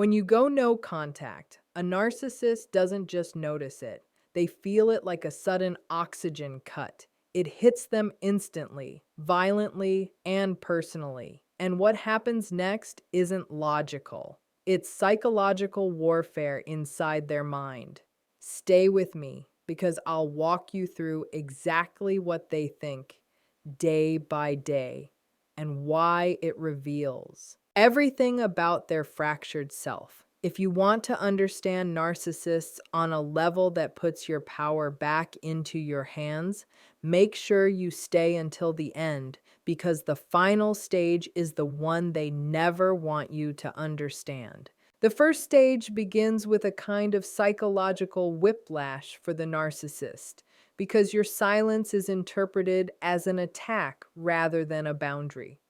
When you go no contact, a narcissist doesn't just notice it, they feel it like a sudden oxygen cut. It hits them instantly, violently, and personally. And what happens next isn't logical. It's psychological warfare inside their mind. Stay with me because I'll walk you through exactly what they think day by day and why it reveals everything about their fractured self. If you want to understand narcissists on a level that puts your power back into your hands, make sure you stay until the end because the final stage is the one they never want you to understand. The first stage begins with a kind of psychological whiplash for the narcissist because your silence is interpreted as an attack rather than a boundary.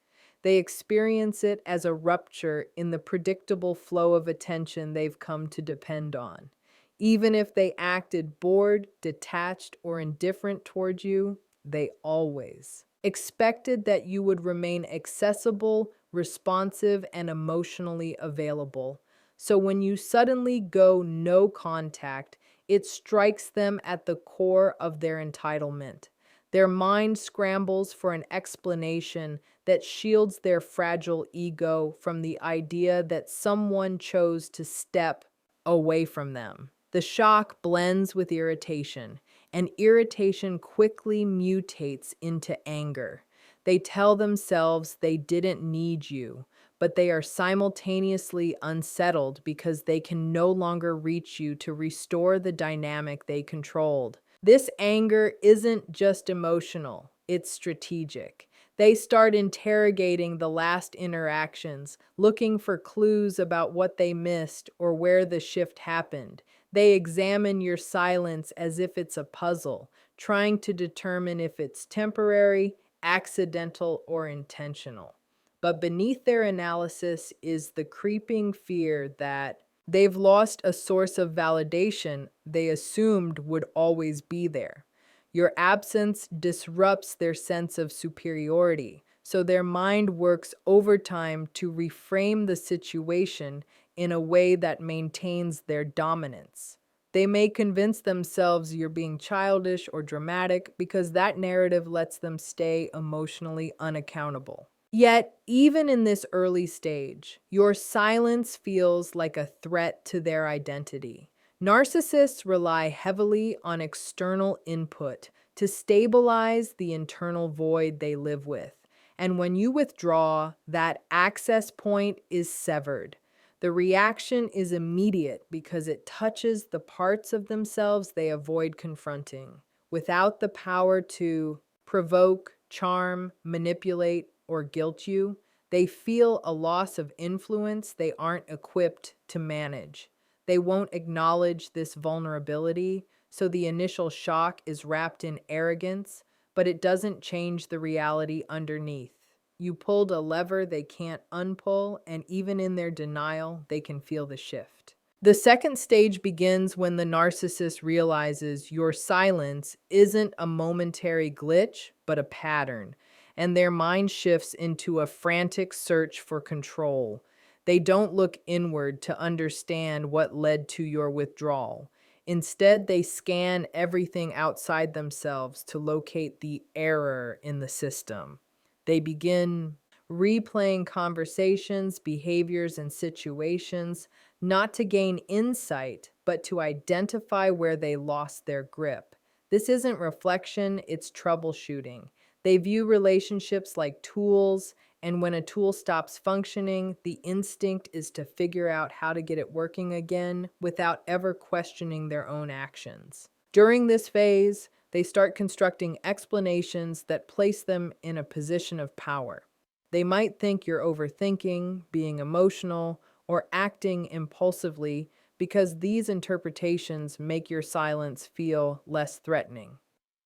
They experience it as a rupture in the predictable flow of attention they've come to depend on. Even if they acted bored, detached, or indifferent toward you, they always expected that you would remain accessible, responsive, and emotionally available. So when you suddenly go no contact, it strikes them at the core of their entitlement. Their mind scrambles for an explanation that shields their fragile ego from the idea that someone chose to step away from them. The shock blends with irritation, and irritation quickly mutates into anger. They tell themselves they didn't need you, but they are simultaneously unsettled because they can no longer reach you to restore the dynamic they controlled. This anger isn't just emotional, it's strategic. They start interrogating the last interactions, looking for clues about what they missed or where the shift happened. They examine your silence as if it's a puzzle, trying to determine if it's temporary, accidental, or intentional. But beneath their analysis is the creeping fear that they've lost a source of validation they assumed would always be there. Your absence disrupts their sense of superiority, so their mind works overtime to reframe the situation in a way that maintains their dominance. They may convince themselves you're being childish or dramatic because that narrative lets them stay emotionally unaccountable. Yet, even in this early stage, your silence feels like a threat to their identity. Narcissists rely heavily on external input to stabilize the internal void they live with. And when you withdraw, that access point is severed. The reaction is immediate because it touches the parts of themselves they avoid confronting. Without the power to provoke, charm, manipulate, or guilt you, they feel a loss of influence they aren't equipped to manage. They won't acknowledge this vulnerability, so the initial shock is wrapped in arrogance, but it doesn't change the reality underneath. You pulled a lever they can't unpull, and even in their denial, they can feel the shift. The second stage begins when the narcissist realizes your silence isn't a momentary glitch, but a pattern, and their mind shifts into a frantic search for control. They don't look inward to understand what led to your withdrawal. Instead, they scan everything outside themselves to locate the error in the system. They begin replaying conversations, behaviors, and situations, not to gain insight, but to identify where they lost their grip. This isn't reflection, it's troubleshooting. They view relationships like tools, and when a tool stops functioning, the instinct is to figure out how to get it working again without ever questioning their own actions. During this phase, they start constructing explanations that place them in a position of power. They might think you're overthinking, being emotional, or acting impulsively because these interpretations make your silence feel less threatening.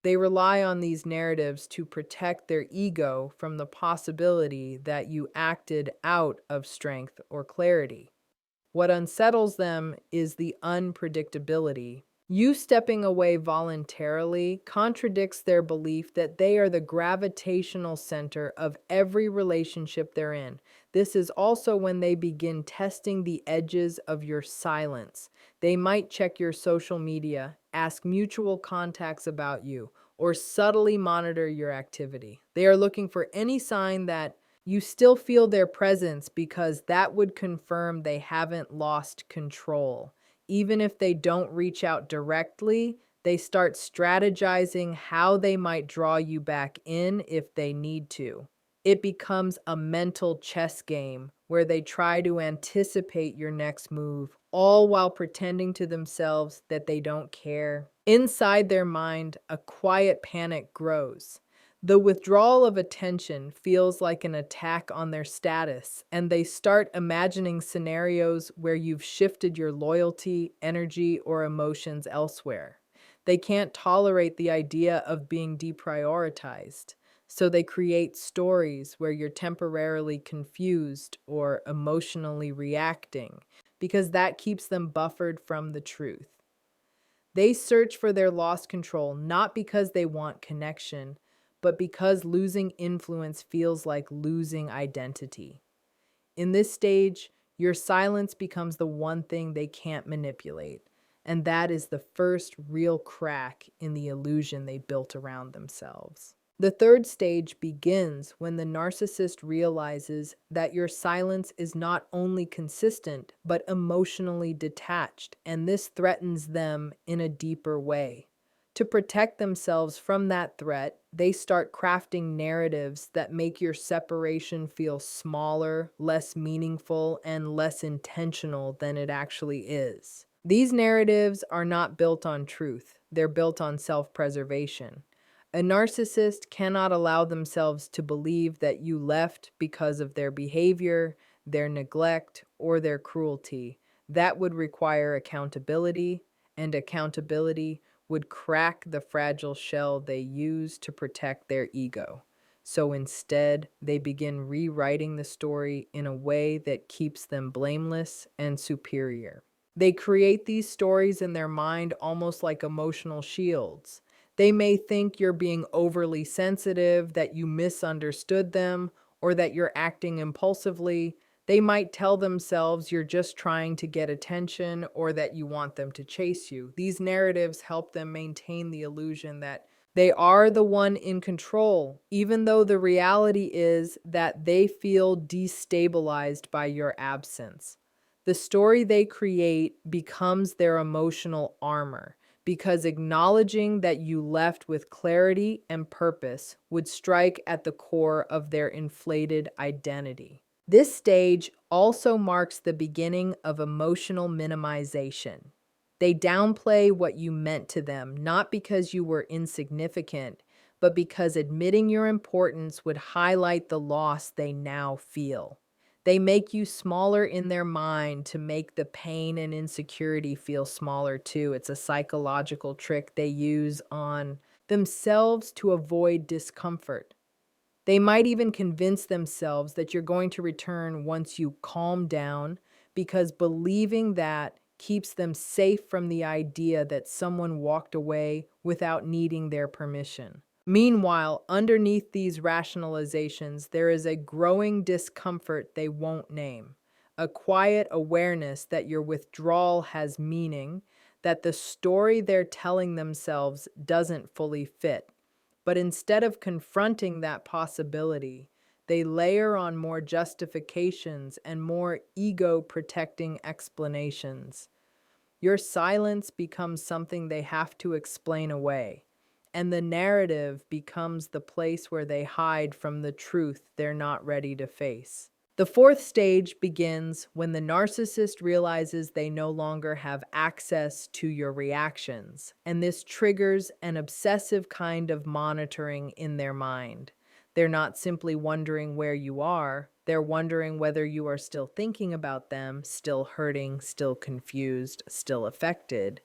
They rely on these narratives to protect their ego from the possibility that you acted out of strength or clarity. What unsettles them is the unpredictability. You stepping away voluntarily contradicts their belief that they are the gravitational center of every relationship they're in. This is also when they begin testing the edges of your silence. They might check your social media, ask mutual contacts about you, or subtly monitor your activity. They are looking for any sign that you still feel their presence because that would confirm they haven't lost control. Even if they don't reach out directly, they start strategizing how they might draw you back in if they need to. It becomes a mental chess game where they try to anticipate your next move, all while pretending to themselves that they don't care. Inside their mind, a quiet panic grows. The withdrawal of attention feels like an attack on their status, and they start imagining scenarios where you've shifted your loyalty, energy, or emotions elsewhere. They can't tolerate the idea of being deprioritized, so they create stories where you're temporarily confused or emotionally reacting, because that keeps them buffered from the truth. They search for their lost control not because they want connection, but because losing influence feels like losing identity. In this stage, your silence becomes the one thing they can't manipulate, and that is the first real crack in the illusion they built around themselves. The third stage begins when the narcissist realizes that your silence is not only consistent, but emotionally detached, and this threatens them in a deeper way. To protect themselves from that threat, they start crafting narratives that make your separation feel smaller, less meaningful, and less intentional than it actually is. These narratives are not built on truth, they're built on self-preservation. A narcissist cannot allow themselves to believe that you left because of their behavior, their neglect, or their cruelty. That would require accountability, and accountability would crack the fragile shell they use to protect their ego. So instead, they begin rewriting the story in a way that keeps them blameless and superior. They create these stories in their mind almost like emotional shields. They may think you're being overly sensitive, that you misunderstood them, or that you're acting impulsively. They might tell themselves you're just trying to get attention or that you want them to chase you. These narratives help them maintain the illusion that they are the one in control, even though the reality is that they feel destabilized by your absence. The story they create becomes their emotional armor, because acknowledging that you left with clarity and purpose would strike at the core of their inflated identity. This stage also marks the beginning of emotional minimization. They downplay what you meant to them, not because you were insignificant, but because admitting your importance would highlight the loss they now feel. They make you smaller in their mind to make the pain and insecurity feel smaller too. It's a psychological trick they use on themselves to avoid discomfort. They might even convince themselves that you're going to return once you calm down, because believing that keeps them safe from the idea that someone walked away without needing their permission. Meanwhile, underneath these rationalizations, there is a growing discomfort they won't name, a quiet awareness that your withdrawal has meaning, that the story they're telling themselves doesn't fully fit. But instead of confronting that possibility, they layer on more justifications and more ego-protecting explanations. Your silence becomes something they have to explain away, and the narrative becomes the place where they hide from the truth they're not ready to face. The fourth stage begins when the narcissist realizes they no longer have access to your reactions, and this triggers an obsessive kind of monitoring in their mind. They're not simply wondering where you are, they're wondering whether you are still thinking about them, still hurting, still confused, still affected.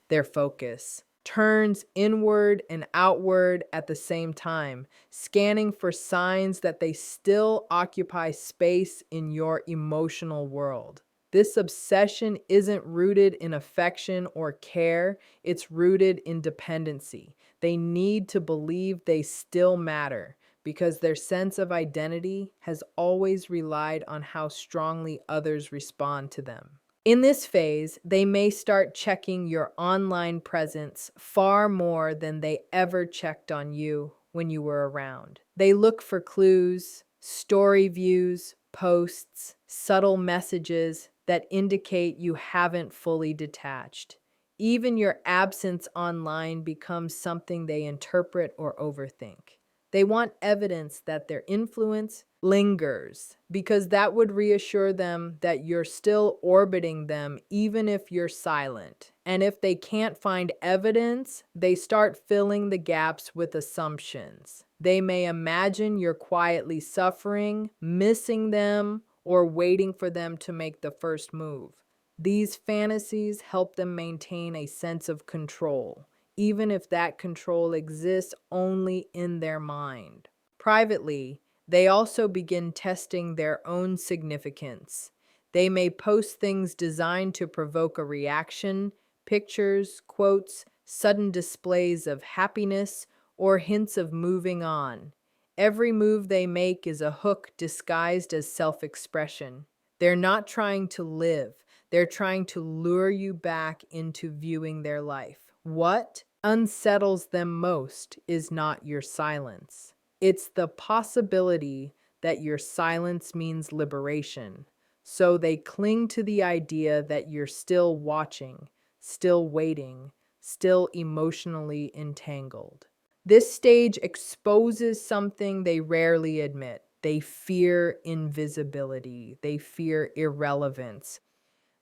Their focus turns inward and outward at the same time, scanning for signs that they still occupy space in your emotional world. This obsession isn't rooted in affection or care, it's rooted in dependency. They need to believe they still matter because their sense of identity has always relied on how strongly others respond to them. In this phase, they may start checking your online presence far more than they ever checked on you when you were around. They look for clues, story views, posts, subtle messages that indicate you haven't fully detached. Even your absence online becomes something they interpret or overthink. They want evidence that their influence lingers because that would reassure them that you're still orbiting them even if you're silent. And if they can't find evidence, they start filling the gaps with assumptions. They may imagine you're quietly suffering, missing them, or waiting for them to make the first move. These fantasies help them maintain a sense of control, even if that control exists only in their mind. Privately, they also begin testing their own significance. They may post things designed to provoke a reaction, pictures, quotes, sudden displays of happiness, or hints of moving on. Every move they make is a hook disguised as self-expression. They're not trying to live, they're trying to lure you back into viewing their life. What unsettles them most is not your silence. It's the possibility that your silence means liberation. So they cling to the idea that you're still watching, still waiting, still emotionally entangled. This stage exposes something they rarely admit. They fear invisibility, they fear irrelevance.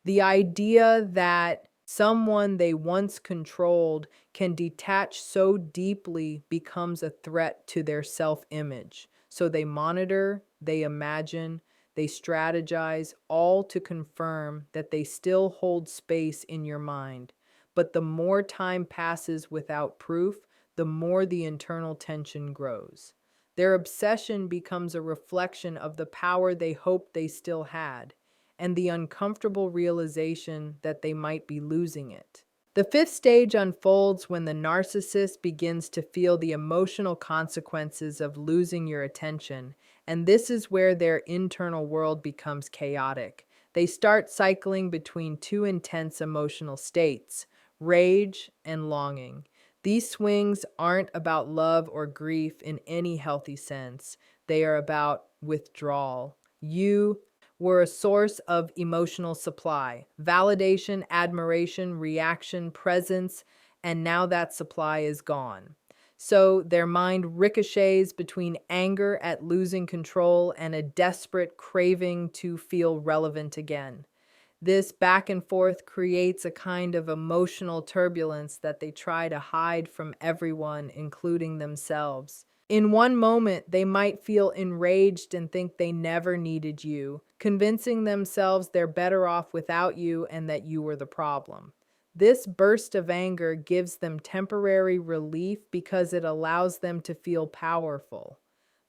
The idea that someone they once controlled can detach so deeply becomes a threat to their self-image. So they monitor, they imagine, they strategize, all to confirm that they still hold space in your mind. But the more time passes without proof, the more the internal tension grows. Their obsession becomes a reflection of the power they hoped they still had, and the uncomfortable realization that they might be losing it. The fifth stage unfolds when the narcissist begins to feel the emotional consequences of losing your attention, and this is where their internal world becomes chaotic. They start cycling between two intense emotional states, rage and longing. These swings aren't about love or grief in any healthy sense. They are about withdrawal. You were a source of emotional supply, validation, admiration, reaction, presence, and now that supply is gone. So their mind ricochets between anger at losing control and a desperate craving to feel relevant again. This back and forth creates a kind of emotional turbulence that they try to hide from everyone, including themselves. In one moment, they might feel enraged and think they never needed you, convincing themselves they're better off without you and that you were the problem. This burst of anger gives them temporary relief because it allows them to feel powerful.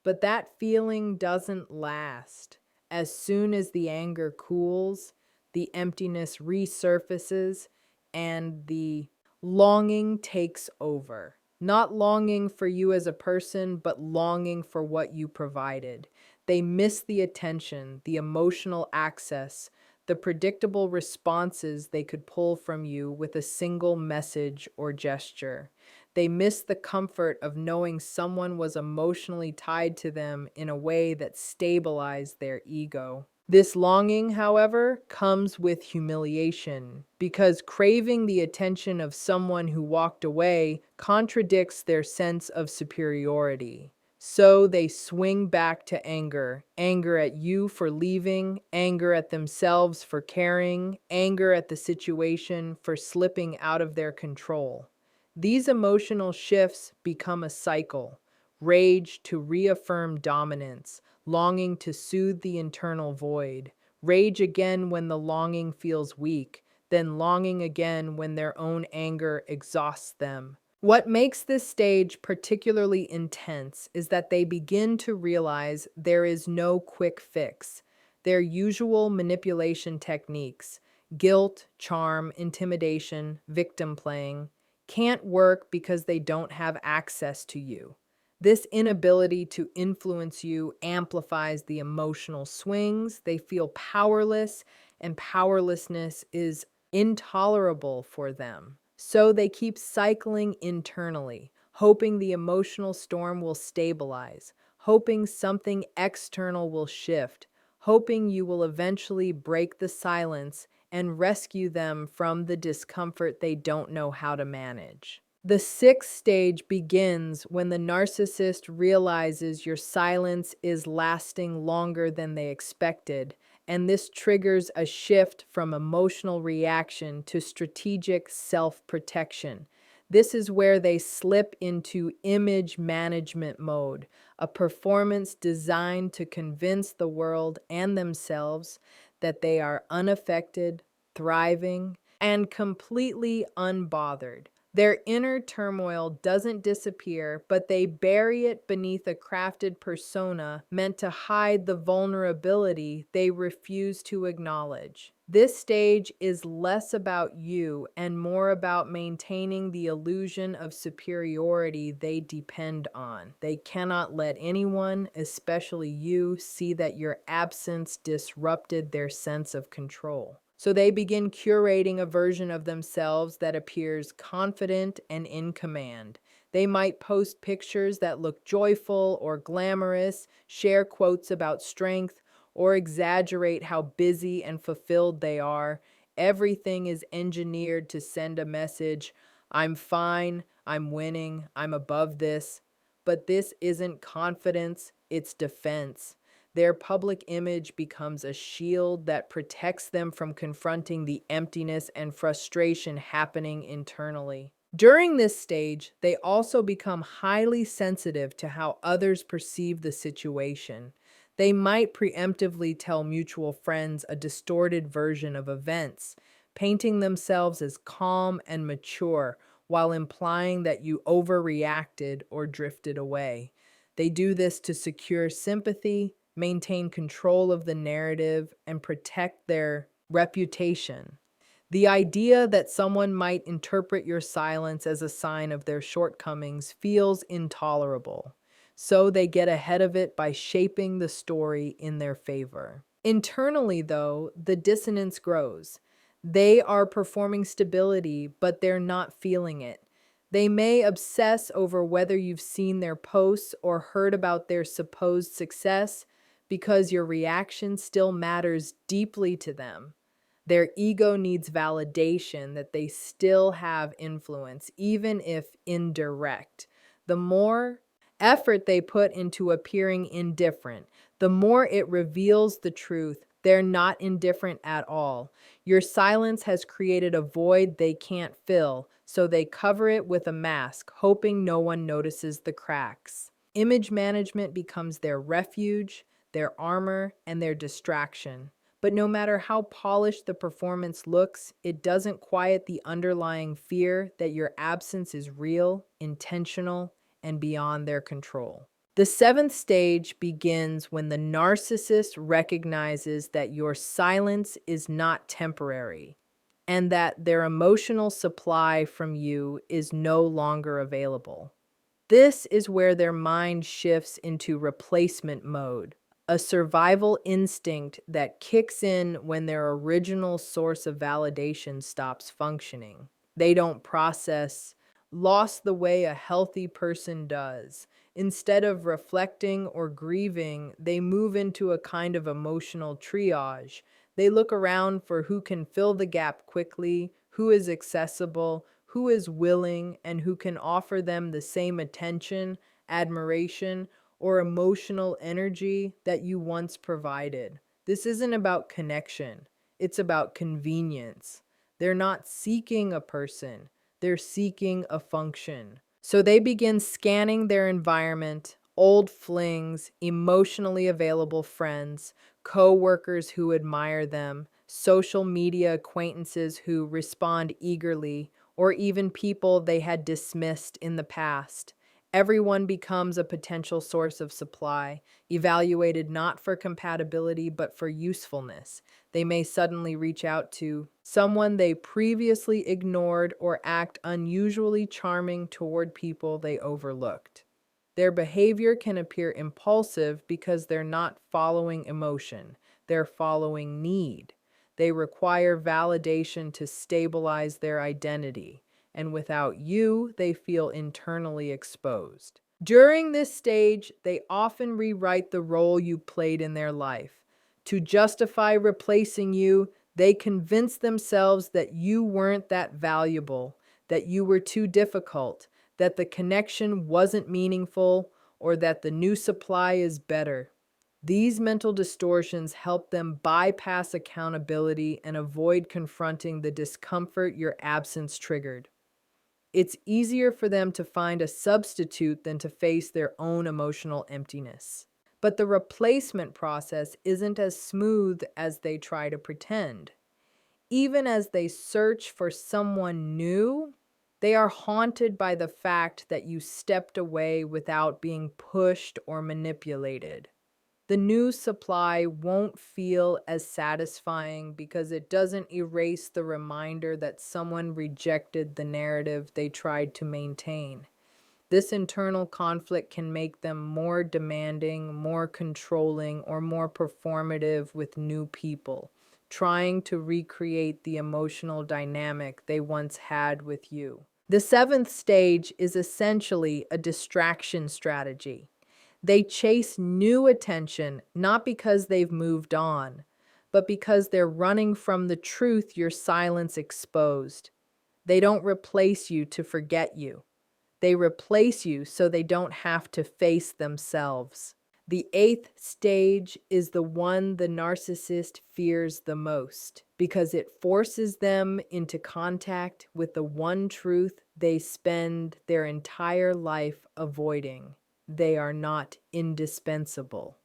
But that feeling doesn't last. As soon as the anger cools, the emptiness resurfaces, and the longing takes over. Not longing for you as a person, but longing for what you provided. They miss the attention, the emotional access, the predictable responses they could pull from you with a single message or gesture. They miss the comfort of knowing someone was emotionally tied to them in a way that stabilized their ego. This longing, however, comes with humiliation, because craving the attention of someone who walked away contradicts their sense of superiority. So they swing back to anger. Anger at you for leaving, anger at themselves for caring, anger at the situation for slipping out of their control. These emotional shifts become a cycle: rage to reaffirm dominance, longing to soothe the internal void, rage again when the longing feels weak, then longing again when their own anger exhausts them. What makes this stage particularly intense is that they begin to realize there is no quick fix. Their usual manipulation techniques, guilt, charm, intimidation, victim playing, can't work because they don't have access to you. This inability to influence you amplifies the emotional swings. They feel powerless, and powerlessness is intolerable for them. So they keep cycling internally, hoping the emotional storm will stabilize, hoping something external will shift, hoping you will eventually break the silence and rescue them from the discomfort they don't know how to manage. The sixth stage begins when the narcissist realizes your silence is lasting longer than they expected, and this triggers a shift from emotional reaction to strategic self protection. This is where they slip into image management mode, a performance designed to convince the world and themselves that they are unaffected, thriving, and completely unbothered. Their inner turmoil doesn't disappear, but they bury it beneath a crafted persona meant to hide the vulnerability they refuse to acknowledge. This stage is less about you and more about maintaining the illusion of superiority they depend on. They cannot let anyone, especially you, see that your absence disrupted their sense of control. So they begin curating a version of themselves that appears confident and in command. They might post pictures that look joyful or glamorous, share quotes about strength, or exaggerate how busy and fulfilled they are. Everything is engineered to send a message: I'm fine, I'm winning, I'm above this. But this isn't confidence, it's defense. Their public image becomes a shield that protects them from confronting the emptiness and frustration happening internally. During this stage, they also become highly sensitive to how others perceive the situation. They might preemptively tell mutual friends a distorted version of events, painting themselves as calm and mature while implying that you overreacted or drifted away. They do this to secure sympathy, maintain control of the narrative, and protect their reputation. The idea that someone might interpret your silence as a sign of their shortcomings feels intolerable. So they get ahead of it by shaping the story in their favor. Internally, though, the dissonance grows. They are performing stability, but they're not feeling it. They may obsess over whether you've seen their posts or heard about their supposed success because your reaction still matters deeply to them. Their ego needs validation that they still have influence, even if indirect. The more effort they put into appearing indifferent, the more it reveals the truth. They're not indifferent at all. Your silence has created a void they can't fill, so they cover it with a mask, hoping no one notices the cracks. Image management becomes their refuge, their armor, and their distraction. But no matter how polished the performance looks, it doesn't quiet the underlying fear that your absence is real, intentional, and beyond their control. The seventh stage begins when the narcissist recognizes that your silence is not temporary and that their emotional supply from you is no longer available. This is where their mind shifts into replacement mode, a survival instinct that kicks in when their original source of validation stops functioning. They don't process loss the way a healthy person does. Instead of reflecting or grieving, they move into a kind of emotional triage. They look around for who can fill the gap quickly, who is accessible, who is willing, and who can offer them the same attention, admiration, or emotional energy that you once provided. This isn't about connection, it's about convenience. They're not seeking a person, they're seeking a function. So they begin scanning their environment: old flings, emotionally available friends, co-workers who admire them, social media acquaintances who respond eagerly, or even people they had dismissed in the past. Everyone becomes a potential source of supply, evaluated not for compatibility but for usefulness. They may suddenly reach out to someone they previously ignored or act unusually charming toward people they overlooked. Their behavior can appear impulsive because they're not following emotion, they're following need. They require validation to stabilize their identity, and without you, they feel internally exposed. During this stage, they often rewrite the role you played in their life. To justify replacing you, they convince themselves that you weren't that valuable, that you were too difficult, that the connection wasn't meaningful, or that the new supply is better. These mental distortions help them bypass accountability and avoid confronting the discomfort your absence triggered. It's easier for them to find a substitute than to face their own emotional emptiness. But the replacement process isn't as smooth as they try to pretend. Even as they search for someone new, they are haunted by the fact that you stepped away without being pushed or manipulated. The new supply won't feel as satisfying because it doesn't erase the reminder that someone rejected the narrative they tried to maintain. This internal conflict can make them more demanding, more controlling, or more performative with new people, trying to recreate the emotional dynamic they once had with you. The seventh stage is essentially a distraction strategy. They chase new attention not because they've moved on, but because they're running from the truth your silence exposed. They don't replace you to forget you. They replace you so they don't have to face themselves. The eighth stage is the one the narcissist fears the most because it forces them into contact with the one truth they spend their entire life avoiding. They are not indispensable.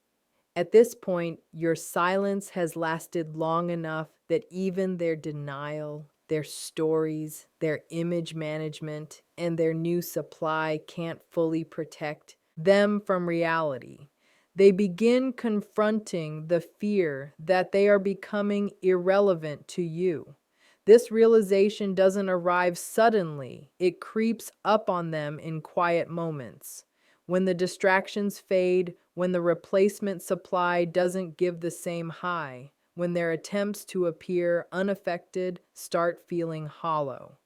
At this point, your silence has lasted long enough that even their denial, their stories, their image management, and their new supply can't fully protect them from reality. They begin confronting the fear that they are becoming irrelevant to you. This realization doesn't arrive suddenly, it creeps up on them in quiet moments. When the distractions fade, when the replacement supply doesn't give the same high, when their attempts to appear unaffected start feeling hollow.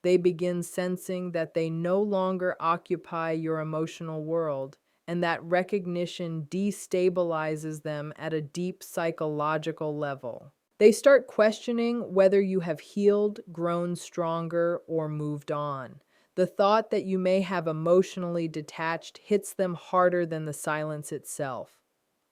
They begin sensing that they no longer occupy your emotional world, and that recognition destabilizes them at a deep psychological level. They start questioning whether you have healed, grown stronger, or moved on. The thought that you may have emotionally detached hits them harder than the silence itself.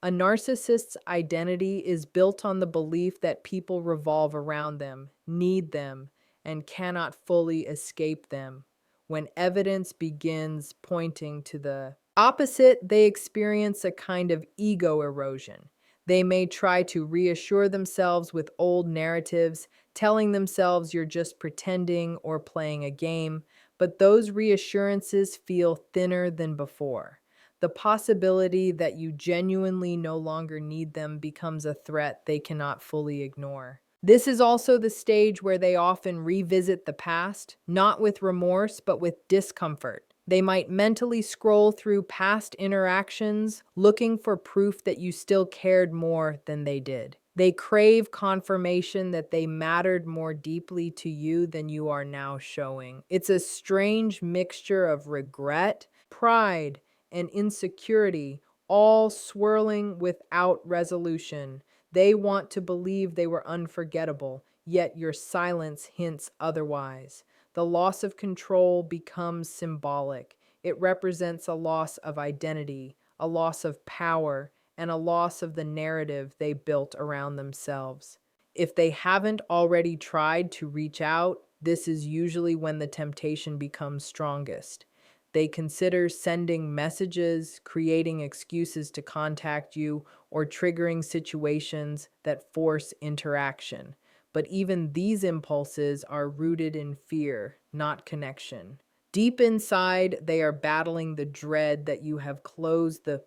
A narcissist's identity is built on the belief that people revolve around them, need them, and cannot fully escape them. When evidence begins pointing to the opposite, they experience a kind of ego erosion. They may try to reassure themselves with old narratives, telling themselves you're just pretending or playing a game, but those reassurances feel thinner than before. The possibility that you genuinely no longer need them becomes a threat they cannot fully ignore. This is also the stage where they often revisit the past, not with remorse, but with discomfort. They might mentally scroll through past interactions, looking for proof that you still cared more than they did. They crave confirmation that they mattered more deeply to you than you are now showing. It's a strange mixture of regret, pride, and insecurity, all swirling without resolution. They want to believe they were unforgettable, yet your silence hints otherwise. The loss of control becomes symbolic. It represents a loss of identity, a loss of power, and a loss of the narrative they built around themselves. If they haven't already tried to reach out, this is usually when the temptation becomes strongest. They consider sending messages, creating excuses to contact you, or triggering situations that force interaction. But even these impulses are rooted in fear, not connection. Deep inside, they are battling the dread that you have closed the